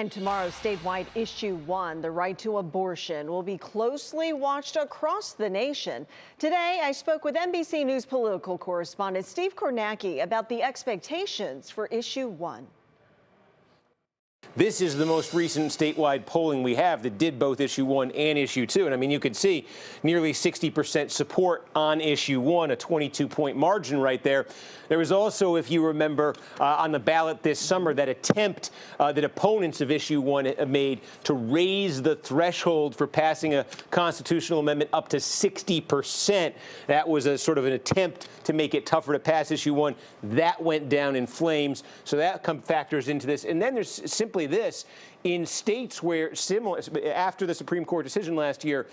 And tomorrow's statewide issue 1, the right to abortion, will be closely watched across the nation. Today, I spoke with NBC News political correspondent Steve Kornacki about the expectations for issue 1. This is the most recent statewide polling we have that did both issue 1 and issue 2. And I mean, you could see nearly 60% support on issue 1, a 22-point margin right there. There was also, if you remember, on the ballot this summer, that attempt that opponents of issue 1 made to raise the threshold for passing a constitutional amendment up to 60%. That was a sort of an attempt to make it tougher to pass issue 1. That went down in flames. So that factors into this. And then there's simply this. In states where similar, after the Supreme Court decision last year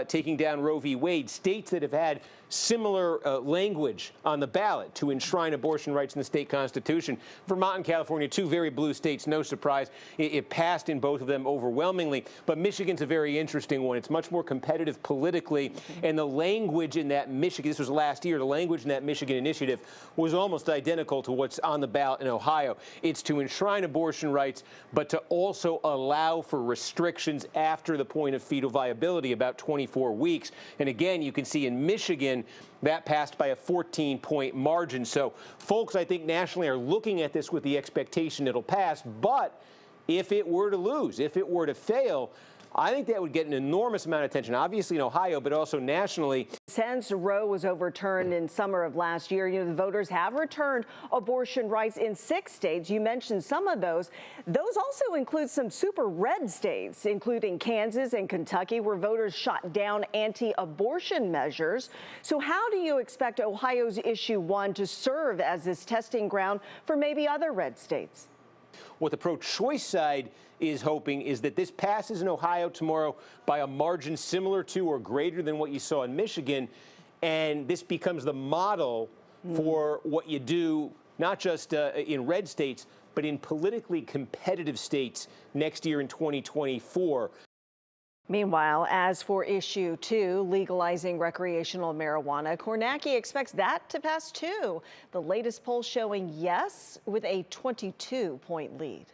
taking down Roe v. Wade, states that have had similar language on the ballot to enshrine abortion rights in the state constitution. Vermont and California, two very blue states, no surprise. It passed in both of them overwhelmingly. But Michigan's a very interesting one. It's much more competitive politically. And the language in that Michigan, this was last year, the language in that Michigan initiative was almost identical to what's on the ballot in Ohio. It's to enshrine abortion rights, but to also allow for restrictions after the point of fetal viability, about 24 weeks. And again, you can see in Michigan, that passed by a 14-point margin. So folks, I think nationally are looking at this with the expectation it'll pass. But if it were to lose, if it were to fail, I think that would get an enormous amount of attention, obviously in Ohio, but also nationally. Since Roe was overturned in summer of last year, the voters have returned abortion rights in 6 states. You mentioned some of those. Those also include some super red states, including Kansas and Kentucky, where voters shot down anti-abortion measures. So how do you expect Ohio's issue 1 to serve as this testing ground for maybe other red states? What the pro-choice side is hoping is that this passes in Ohio tomorrow by a margin similar to or greater than what you saw in Michigan, and this becomes the model for what you do, not just in red states, but in politically competitive states next year in 2024. Meanwhile, as for issue 2, legalizing recreational marijuana, Kornacki expects that to pass too. The latest poll showing yes with a 22-point lead.